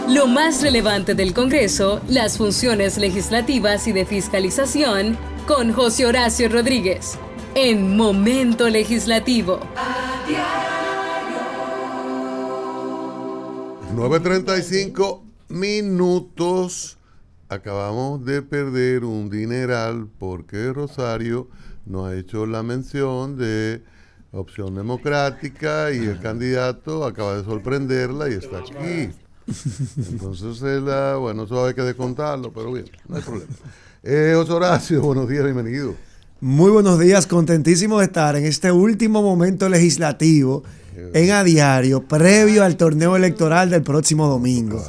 Lo más relevante del Congreso, las funciones legislativas y de fiscalización, con José Horacio Rodríguez, en Momento Legislativo. 9:35 minutos. Acabamos de perder un dineral porque Rosario nos ha hecho la mención de Opción Democrática y el candidato acaba de sorprenderla y está aquí. Entonces, bueno, eso hay que descontarlo, pero bien, no hay problema. José Horacio, buenos días, bienvenido. Muy buenos días, contentísimo de estar en este último momento legislativo en A Diario, previo al torneo electoral del próximo domingo,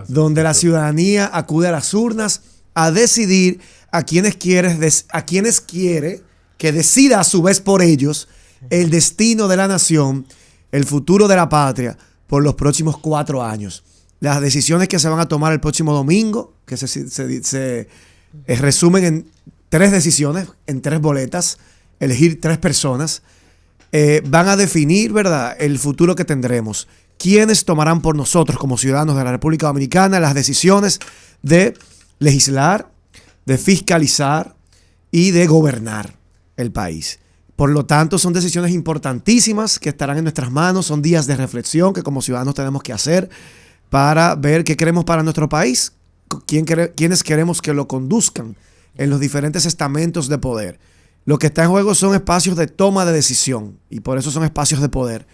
donde la ciudadanía acude a las urnas a decidir a quienes quiere que decida a su vez por ellos el destino de la nación, el futuro de la patria por los próximos 4 años. Las decisiones que se van a tomar el próximo domingo, que se resumen en 3 decisiones, en 3 boletas, elegir 3 personas, van a definir, ¿verdad?, el futuro que tendremos. ¿Quiénes tomarán por nosotros como ciudadanos de la República Dominicana las decisiones de legislar, de fiscalizar y de gobernar el país? Por lo tanto, son decisiones importantísimas que estarán en nuestras manos, son días de reflexión que como ciudadanos tenemos que hacer para ver qué queremos para nuestro país, quiénes queremos que lo conduzcan en los diferentes estamentos de poder. Lo que está en juego son espacios de toma de decisión y por eso son espacios de poder.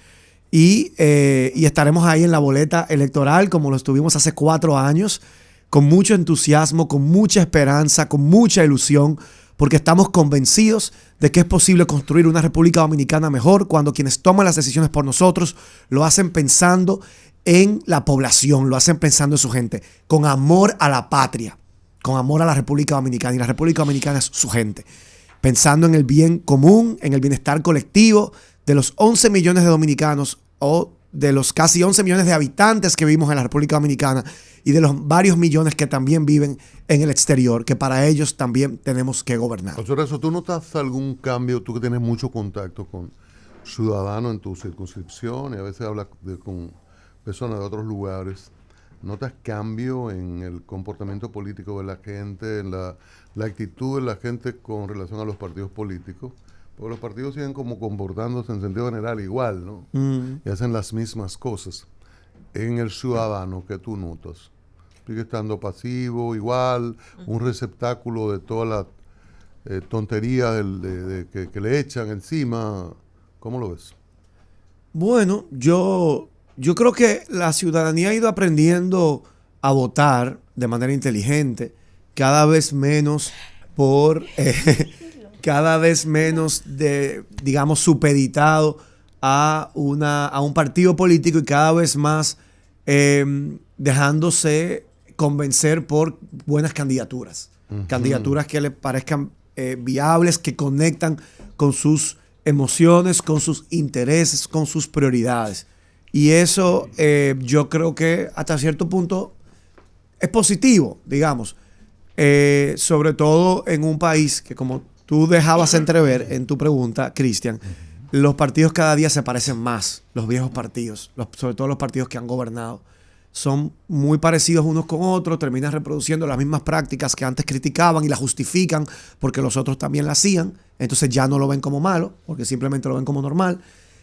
Y estaremos ahí en la boleta electoral como lo estuvimos hace 4 años, con mucho entusiasmo, con mucha esperanza, con mucha ilusión, porque estamos convencidos de que es posible construir una República Dominicana mejor cuando quienes toman las decisiones por nosotros lo hacen pensando en la población, lo hacen pensando en su gente, con amor a la patria, con amor a la República Dominicana, y la República Dominicana es su gente, pensando en el bien común, en el bienestar colectivo de los 11 millones de dominicanos o de los casi 11 millones de habitantes que vivimos en la República Dominicana y de los varios millones que también viven en el exterior, que para ellos también tenemos que gobernar. Por eso, ¿tú notas algún cambio, tú que tienes mucho contacto con ciudadanos en tu circunscripción y a veces hablas con personas de otros lugares? ¿Notas cambio en el comportamiento político de la gente, en la actitud de la gente con relación a los partidos políticos? Porque los partidos siguen como comportándose en sentido general igual, ¿no? Y hacen las mismas cosas. En el ciudadano, ¿qué tú notas? ¿Sigue estando pasivo, igual, un receptáculo de toda la tontería que le echan encima? ¿Cómo lo ves? Bueno, yo creo que la ciudadanía ha ido aprendiendo a votar de manera inteligente, cada vez menos cada vez menos digamos, supeditado a un partido político y cada vez más dejándose convencer por buenas candidaturas. Candidaturas que le parezcan viables, que conectan con sus emociones, con sus intereses, con sus prioridades. Y eso yo creo que hasta cierto punto es positivo, digamos. Sobre todo en un país que, como tú dejabas entrever en tu pregunta, Cristian, los partidos cada día se parecen más, los viejos partidos, sobre todo los partidos que han gobernado. Son muy parecidos unos con otros, terminan reproduciendo las mismas prácticas que antes criticaban y las justifican porque los otros también las hacían. Entonces ya no lo ven como malo, porque simplemente lo ven como normal.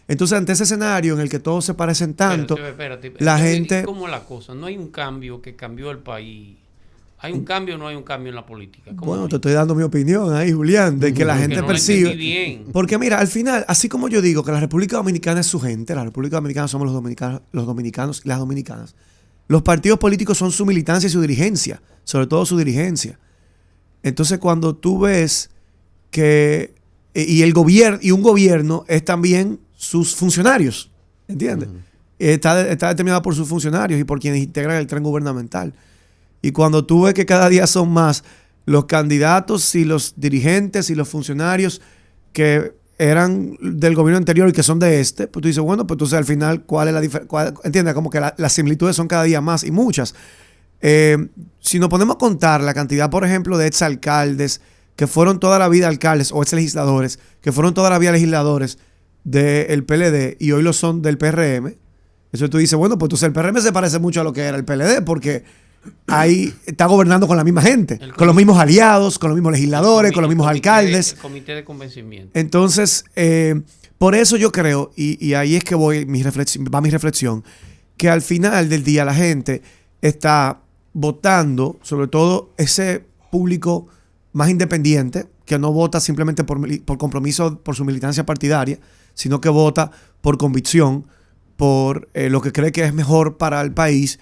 Entonces, ante ese escenario en el que todos se parecen tanto, espérate, la gente... ¿Cómo es la cosa? No hay un cambio que cambió el país. ¿Hay un cambio o no hay un cambio en la política? Bueno, te estoy dando mi opinión ahí, Julián, de que la gente no percibe... bien. Porque mira, al final, así como yo digo que la República Dominicana es su gente, la República Dominicana somos los dominicanos y las dominicanas, los partidos políticos son su militancia y su dirigencia, sobre todo su dirigencia. Entonces, cuando tú ves que... Y un gobierno es también sus funcionarios, ¿entiendes? Está determinado por sus funcionarios y por quienes integran el tren gubernamental. Y cuando tú ves que cada día son más los candidatos y los dirigentes y los funcionarios que eran del gobierno anterior y que son de este, pues tú dices, bueno, pues entonces al final, ¿cuál es la diferencia? ¿Entiendes? Como que las similitudes son cada día más y muchas. Si nos ponemos a contar la cantidad, por ejemplo, de exalcaldes que fueron toda la vida alcaldes o exlegisladores, que fueron toda la vida legisladores del PLD y hoy lo son del PRM, Eso tú dices, bueno, pues entonces el PRM se parece mucho a lo que era el PLD, porque ahí está gobernando con la misma gente, con los mismos aliados, con los mismos legisladores, con los mismos alcaldes. El comité de convencimiento. Entonces, por eso yo creo, y ahí es que va mi reflexión, que al final del día la gente está votando, sobre todo ese público más independiente, que no vota simplemente por compromiso, por su militancia partidaria, sino que vota por convicción, por lo que cree que es mejor para el país,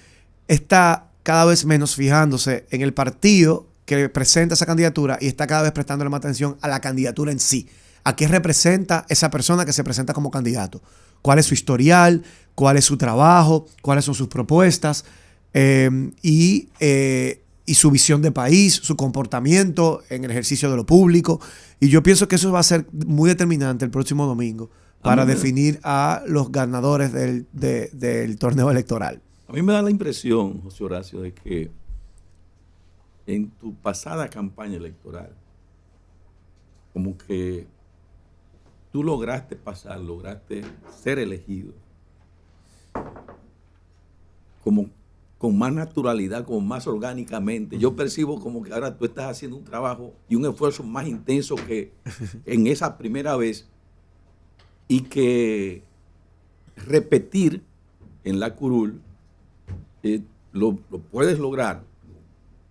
está cada vez menos fijándose en el partido que presenta esa candidatura y está cada vez prestándole más atención a la candidatura en sí. ¿A qué representa esa persona que se presenta como candidato? ¿Cuál es su historial? ¿Cuál es su trabajo? ¿Cuáles son sus propuestas? Y su visión de país, su comportamiento en el ejercicio de lo público. Y yo pienso que eso va a ser muy determinante el próximo domingo para definir a los ganadores del torneo electoral. A mí me da la impresión, José Horacio, de que en tu pasada campaña electoral, como que tú lograste pasar, lograste ser elegido, como con más naturalidad, como más orgánicamente. Yo percibo como que ahora tú estás haciendo un trabajo y un esfuerzo más intenso que en esa primera vez, y que repetir en la curul lo puedes lograr.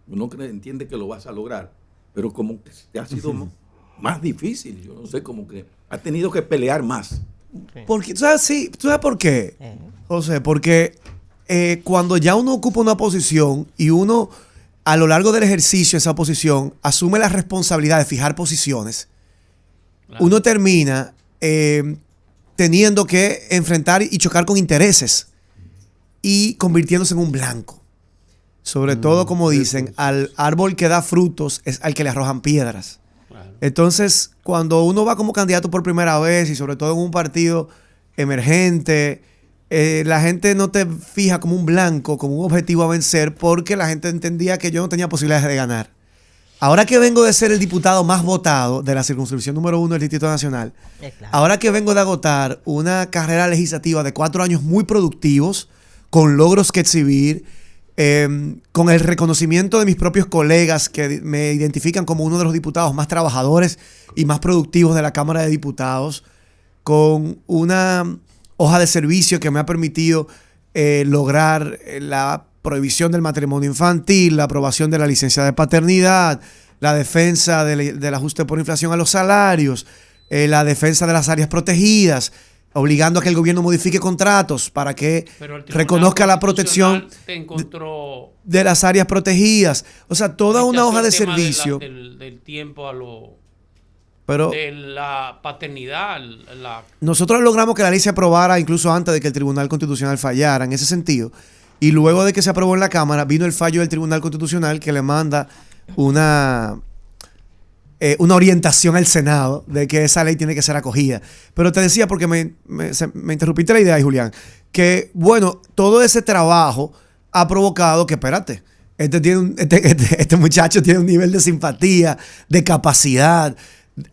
Uno entiende que lo vas a lograr, pero como que te ha sido más difícil. Yo no sé, como que has tenido que pelear más. Porque, ¿tú sabes por qué? José, porque cuando ya uno ocupa una posición y uno a lo largo del ejercicio de esa posición asume la responsabilidad de fijar posiciones, claro, uno termina teniendo que enfrentar y chocar con intereses y convirtiéndose en un blanco. Sobre todo, como dicen, al árbol que da frutos es al que le arrojan piedras. Claro. Entonces, cuando uno va como candidato por primera vez y sobre todo en un partido emergente, la gente no te fija como un blanco, como un objetivo a vencer, porque la gente entendía que yo no tenía posibilidades de ganar. Ahora que vengo de ser el diputado más votado de la circunscripción número 1 del Distrito Nacional, claro, ahora que vengo de agotar una carrera legislativa de 4 años muy productivos, con logros que exhibir, con el reconocimiento de mis propios colegas que me identifican como uno de los diputados más trabajadores y más productivos de la Cámara de Diputados, con una hoja de servicio que me ha permitido lograr la prohibición del matrimonio infantil, la aprobación de la licencia de paternidad, la defensa del ajuste por inflación a los salarios, la defensa de las áreas protegidas, obligando a que el gobierno modifique contratos para que reconozca la protección de las áreas protegidas. O sea, toda una hoja de servicio. Del tiempo a lo... Pero de la paternidad. Nosotros logramos que la ley se aprobara incluso antes de que el Tribunal Constitucional fallara en ese sentido. Y luego de que se aprobó en la Cámara, vino el fallo del Tribunal Constitucional que le manda una orientación al Senado de que esa ley tiene que ser acogida. Pero te decía, porque me interrumpiste la idea ahí, Julián, que bueno, todo ese trabajo ha provocado que, espérate, este muchacho tiene un nivel de simpatía, de capacidad,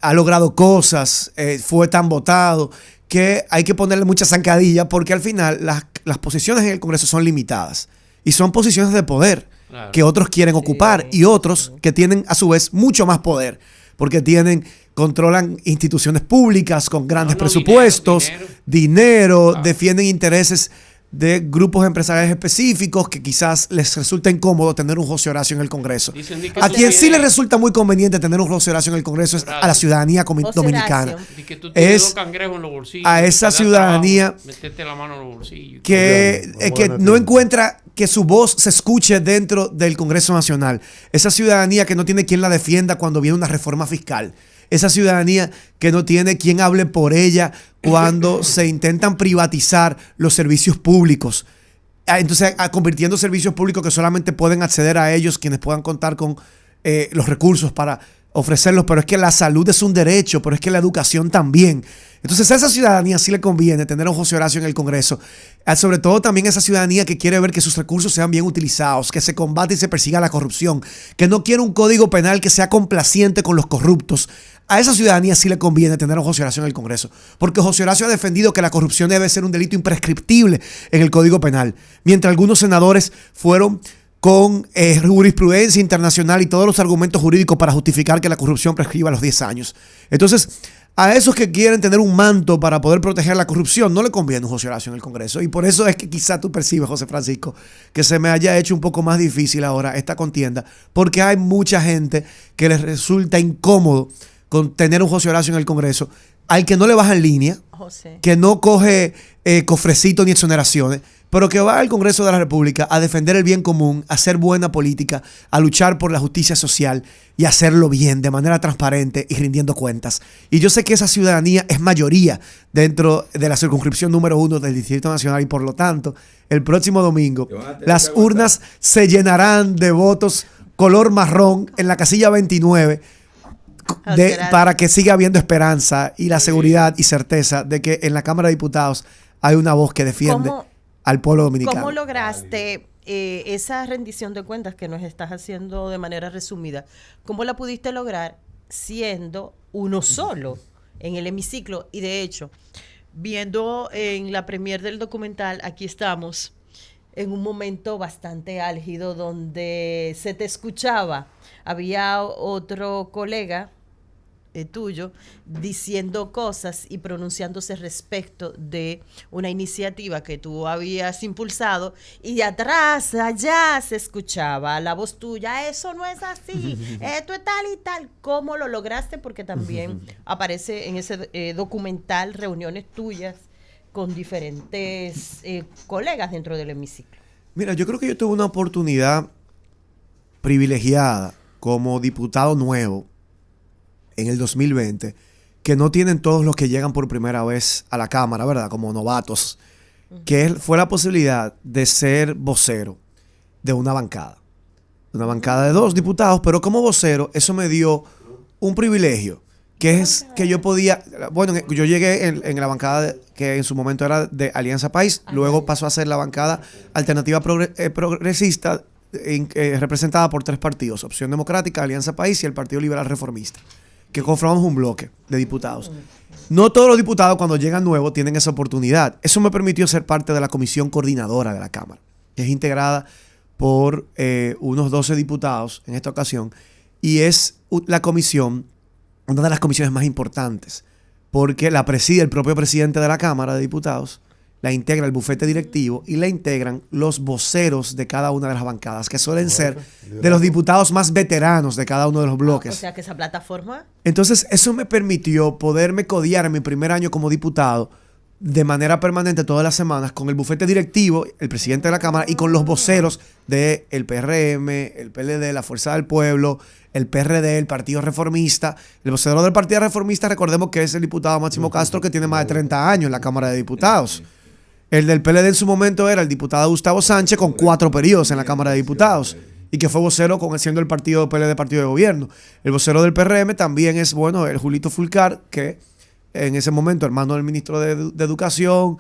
ha logrado cosas, fue tan votado, que hay que ponerle mucha zancadilla, porque al final las posiciones en el Congreso son limitadas y son posiciones de poder, claro, que otros quieren ocupar, y otros que tienen a su vez mucho más poder, porque controlan instituciones públicas con grandes presupuestos, dinero, defienden intereses de grupos empresariales específicos que quizás les resulta incómodo tener un José Horacio en el Congreso. A quien sí le resulta muy conveniente tener un José Horacio en el Congreso es a la ciudadanía dominicana. Es a esa ciudadanía que no encuentra que su voz se escuche dentro del Congreso Nacional. Esa ciudadanía que no tiene quien la defienda cuando viene una reforma fiscal. Esa ciudadanía que no tiene quien hable por ella cuando se intentan privatizar los servicios públicos. Entonces, convirtiendo servicios públicos que solamente pueden acceder a ellos quienes puedan contar con los recursos para ofrecerlos, pero es que la salud es un derecho, pero es que la educación también. Entonces a esa ciudadanía sí le conviene tener a un José Horacio en el Congreso, sobre todo también a esa ciudadanía que quiere ver que sus recursos sean bien utilizados, que se combate y se persiga la corrupción, que no quiere un código penal que sea complaciente con los corruptos. A esa ciudadanía sí le conviene tener a José Horacio en el Congreso, porque José Horacio ha defendido que la corrupción debe ser un delito imprescriptible en el Código Penal, mientras algunos senadores fueron con jurisprudencia internacional y todos los argumentos jurídicos para justificar que la corrupción prescriba a los 10 años. Entonces, a esos que quieren tener un manto para poder proteger la corrupción, no le conviene un José Horacio en el Congreso. Y por eso es que quizá tú percibes, José Francisco, que se me haya hecho un poco más difícil ahora esta contienda, porque hay mucha gente que les resulta incómodo con tener un José Horacio en el Congreso, al que no le baja en línea, José, que no coge cofrecitos ni exoneraciones, pero que va al Congreso de la República a defender el bien común, a hacer buena política, a luchar por la justicia social y a hacerlo bien, de manera transparente y rindiendo cuentas. Y yo sé que esa ciudadanía es mayoría dentro de la circunscripción número 1 del Distrito Nacional y por lo tanto, el próximo domingo, las urnas se llenarán de votos color marrón en la casilla 29 para que siga habiendo esperanza y la seguridad y certeza de que en la Cámara de Diputados hay una voz que defiende al pueblo dominicano. ¿Cómo lograste esa rendición de cuentas que nos estás haciendo de manera resumida? ¿Cómo la pudiste lograr siendo uno solo en el hemiciclo? Y de hecho, viendo en la premier del documental, aquí estamos en un momento bastante álgido donde se te escuchaba. Había otro colega tuyo diciendo cosas y pronunciándose respecto de una iniciativa que tú habías impulsado y de atrás, allá se escuchaba la voz tuya, eso no es así, esto es tal y tal. ¿Cómo lo lograste? Porque también aparece en ese documental reuniones tuyas con diferentes colegas dentro del hemiciclo. Mira, yo creo que yo tuve una oportunidad privilegiada como diputado nuevo en el 2020, que no tienen todos los que llegan por primera vez a la Cámara, ¿verdad? Como novatos, que fue la posibilidad de ser vocero de una bancada de 2 diputados, pero como vocero eso me dio un privilegio, que es que yo podía, bueno, yo llegué en la bancada que en su momento era de Alianza País, luego pasó a ser la bancada alternativa progresista, representada por 3 partidos, Opción Democrática, Alianza País y el Partido Liberal Reformista, que conformamos un bloque de diputados. No todos los diputados cuando llegan nuevos tienen esa oportunidad. Eso me permitió ser parte de la comisión coordinadora de la Cámara, que es integrada por unos 12 diputados en esta ocasión, y es la comisión, una de las comisiones más importantes, porque la preside el propio presidente de la Cámara de Diputados, la integra el bufete directivo y la integran los voceros de cada una de las bancadas, que suelen ser de los diputados más veteranos de cada uno de los bloques. O sea, que esa plataforma... Entonces, eso me permitió poderme codiar en mi primer año como diputado de manera permanente todas las semanas con el bufete directivo, el presidente de la Cámara y con los voceros del PRM, el PLD, la Fuerza del Pueblo, el PRD, el Partido Reformista. El vocero del Partido Reformista, recordemos que es el diputado Máximo Castro, que tiene más de 30 años en la Cámara de Diputados. El del PLD en su momento era el diputado Gustavo Sánchez, con 4 periodos en la Cámara de Diputados, y que fue vocero siendo el partido PLD partido de gobierno. El vocero del PRM también es, bueno, el Julito Fulcar, que en ese momento hermano del ministro de Educación,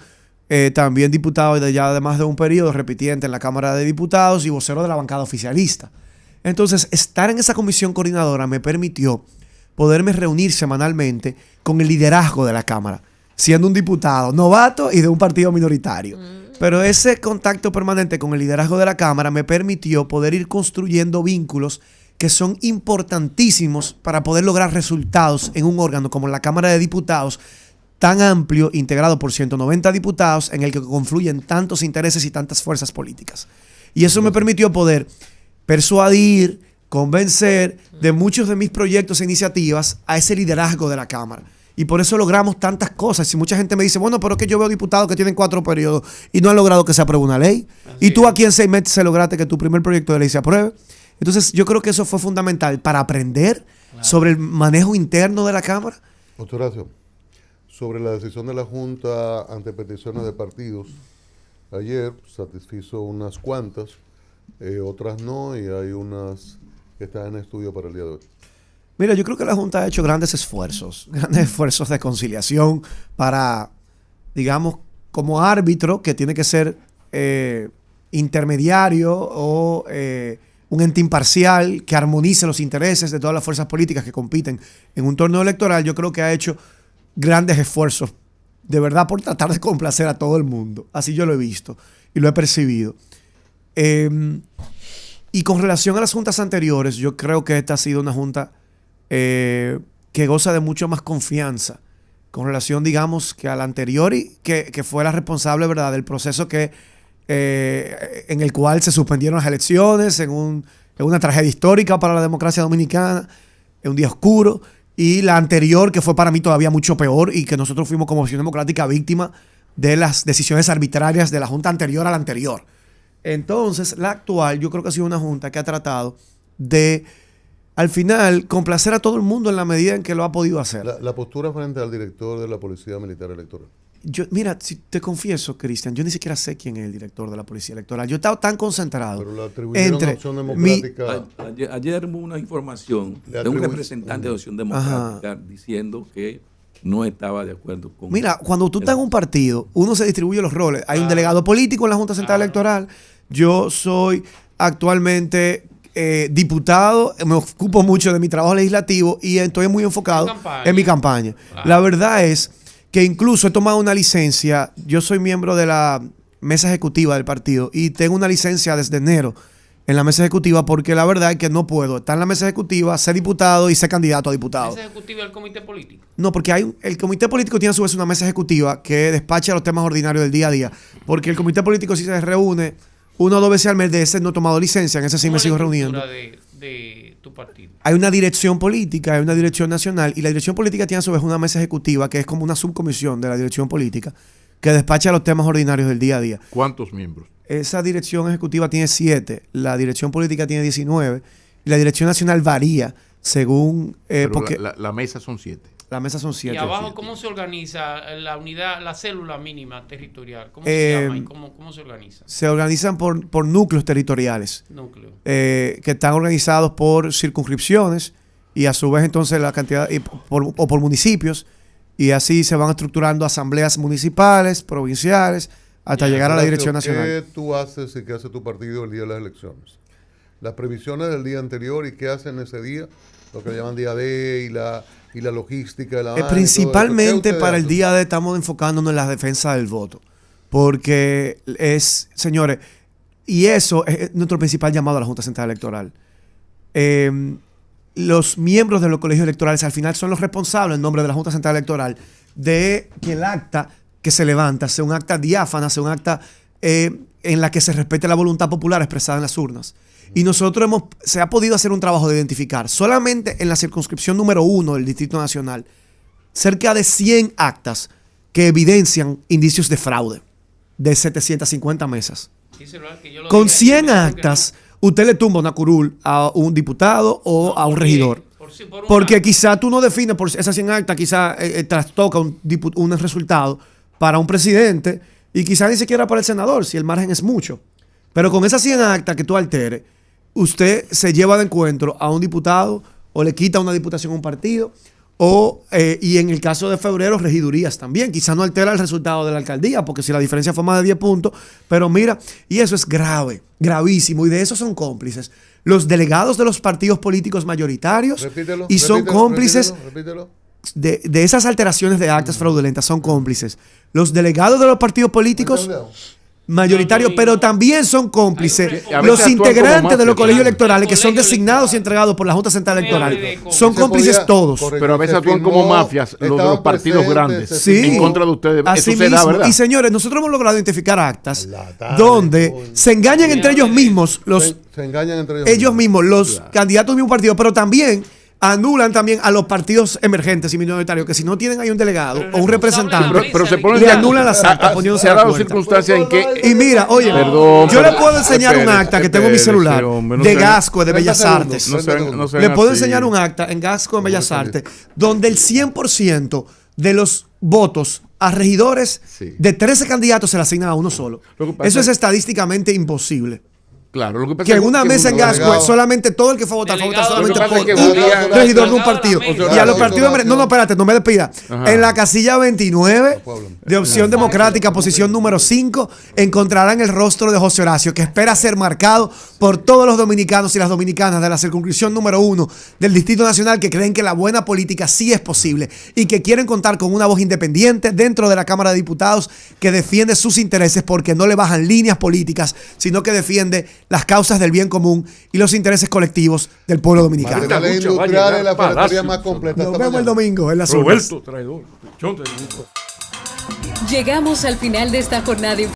también diputado de ya de más de un periodo, repitiente en la Cámara de Diputados y vocero de la bancada oficialista. Entonces, estar en esa comisión coordinadora me permitió poderme reunir semanalmente con el liderazgo de la Cámara, siendo un diputado novato y de un partido minoritario. Pero ese contacto permanente con el liderazgo de la Cámara me permitió poder ir construyendo vínculos que son importantísimos para poder lograr resultados en un órgano como la Cámara de Diputados, tan amplio, integrado por 190 diputados, en el que confluyen tantos intereses y tantas fuerzas políticas. Y eso me permitió poder persuadir, convencer de muchos de mis proyectos e iniciativas a ese liderazgo de la Cámara. Y por eso logramos tantas cosas. Y mucha gente me dice, bueno, pero es que yo veo diputados que tienen 4 periodos y no han logrado que se apruebe una ley. Así y tú aquí en 6 meses lograste que tu primer proyecto de ley se apruebe. Entonces yo creo que eso fue fundamental para aprender sobre el manejo interno de la Cámara. Doctor Horacio, sobre la decisión de la Junta ante peticiones de partidos, ayer satisfizo unas cuantas, otras no, y hay unas que están en estudio para el día de hoy. Mira, yo creo que la Junta ha hecho grandes esfuerzos de conciliación para, digamos, como árbitro que tiene que ser intermediario o un ente imparcial que armonice los intereses de todas las fuerzas políticas que compiten en un torneo electoral. Yo creo que ha hecho grandes esfuerzos, de verdad, por tratar de complacer a todo el mundo. Así yo lo he visto y lo he percibido. Y con relación a las juntas anteriores, yo creo que esta ha sido una junta que goza de mucho más confianza con relación, digamos, que a la anterior y que fue la responsable, ¿verdad?, del proceso en el cual se suspendieron las elecciones, en una tragedia histórica para la democracia dominicana, en un día oscuro, y la anterior, que fue para mí todavía mucho peor, y que nosotros fuimos como Opción Democrática víctima de las decisiones arbitrarias de la junta anterior a la anterior. Entonces, la actual, yo creo que ha sido una junta que ha tratado de, al final, complacer a todo el mundo en la medida en que lo ha podido hacer. La postura frente al director de la Policía Militar Electoral. Mira, si te confieso, Cristian, yo ni siquiera sé quién es el director de la Policía Electoral. Yo he estado tan concentrado. Pero lo atribuyeron a Opción Democrática. Ayer hubo una información de un representante de Opción Democrática diciendo que no estaba de acuerdo con... Mira, cuando tú estás en un partido, uno se distribuye los roles. Hay un delegado político en la Junta Central Electoral. Yo soy actualmente diputado, me ocupo mucho de mi trabajo legislativo y estoy muy enfocado en mi campaña. La verdad es que incluso he tomado una licencia. Yo soy miembro de la mesa ejecutiva del partido y tengo una licencia desde enero en la mesa ejecutiva porque la verdad es que no puedo estar en la mesa ejecutiva, ser diputado y ser candidato a diputado. ¿Mesa ejecutiva del comité político? No, porque el comité político tiene a su vez una mesa ejecutiva que despacha los temas ordinarios del día a día. Porque el comité político sí se reúne 1 o 2 veces al mes. De ese no he tomado licencia, en ese sí me sigo reuniendo. De tu partido? Hay una dirección política, hay una dirección nacional y la dirección política tiene a su vez una mesa ejecutiva que es como una subcomisión de la dirección política que despacha los temas ordinarios del día a día. ¿Cuántos miembros? Esa dirección ejecutiva tiene 7, la dirección política tiene 19 y la dirección nacional varía según... porque la mesa son 7. La mesa son 7. ¿Y abajo cómo se organiza la unidad, la célula mínima territorial? ¿Cómo se llama y cómo se organiza? Se organizan por núcleos territoriales. Núcleos. Que están organizados por circunscripciones y a su vez entonces la cantidad... o por municipios y así se van estructurando asambleas municipales, provinciales, hasta llegar a la dirección nacional. ¿Qué tú haces y qué hace tu partido el día de las elecciones? Las previsiones del día anterior y qué hacen ese día, lo que le llaman día D y la logística de la principalmente para el día D estamos enfocándonos en la defensa del voto. Porque señores, y eso es nuestro principal llamado a la Junta Central Electoral. Los miembros de los colegios electorales al final son los responsables en nombre de la Junta Central Electoral de que el acta que se levanta sea un acta diáfana, sea un acta en la que se respete la voluntad popular expresada en las urnas. Y nosotros se ha podido hacer un trabajo de identificar solamente en la circunscripción número 1 del Distrito Nacional cerca de 100 actas que evidencian indicios de fraude de 750 mesas. Con 100 actas, usted le tumba una curul a un diputado o a un regidor. Porque quizá tú no defines por esas 100 actas, quizá trastoca un resultado para un presidente y quizá ni siquiera para el senador, si el margen es mucho. Pero con esas 100 actas que tú alteres, usted se lleva de encuentro a un diputado o le quita una diputación a un partido y en el caso de febrero, regidurías también. Quizá no altera el resultado de la alcaldía porque si la diferencia fue más de 10 puntos, pero mira, y eso es grave, gravísimo y de eso son cómplices los delegados de los partidos políticos mayoritarios son cómplices. Repítelo. De esas alteraciones de actas fraudulentas son cómplices los delegados de los partidos políticos mayoritarios, pero también son cómplices los integrantes de los colegios electorales que son designados y entregados por la Junta Central Electoral. Son cómplices todos. Pero a veces actúan como mafias los de los partidos grandes en contra de ustedes. Así eso mismo. ¿Verdad? Y señores, nosotros hemos logrado identificar actas donde se engañan entre ellos mismos los candidatos del mismo partido, pero también anulan también a los partidos emergentes y minoritarios que si no tienen ahí un delegado o un representante pero se ponen le anulan las actas poniéndose se ha dado circunstancias en que y mira, oye, yo le puedo enseñar un acta que tengo en mi celular de Gasco de Bellas Artes. Le puedo enseñar un acta en Gasco de Bellas Artes donde el 100% de los votos a regidores de 13 candidatos se le asignan a uno solo. Eso es estadísticamente imposible. Claro, lo que pasa que en una mesa en Gascue solamente todo el que fue a votar solamente por un regidor de un partido. Y a los partidos, no, espérate, no me despida. En la casilla 29 de Opción Democrática, posición número 5, encontrarán el rostro de José Horacio, que espera ser marcado por todos los dominicanos y las dominicanas de la circunscripción número 1 del Distrito Nacional, que creen que la buena política sí es posible y que quieren contar con una voz independiente dentro de la Cámara de Diputados que defiende sus intereses porque no le bajan líneas políticas, sino que defiende las causas del bien común y los intereses colectivos del pueblo dominicano. La ley industrial es la ferretería más completa. Nos vemos el domingo en las urnas. Roberto, traidor. Llegamos al final de esta jornada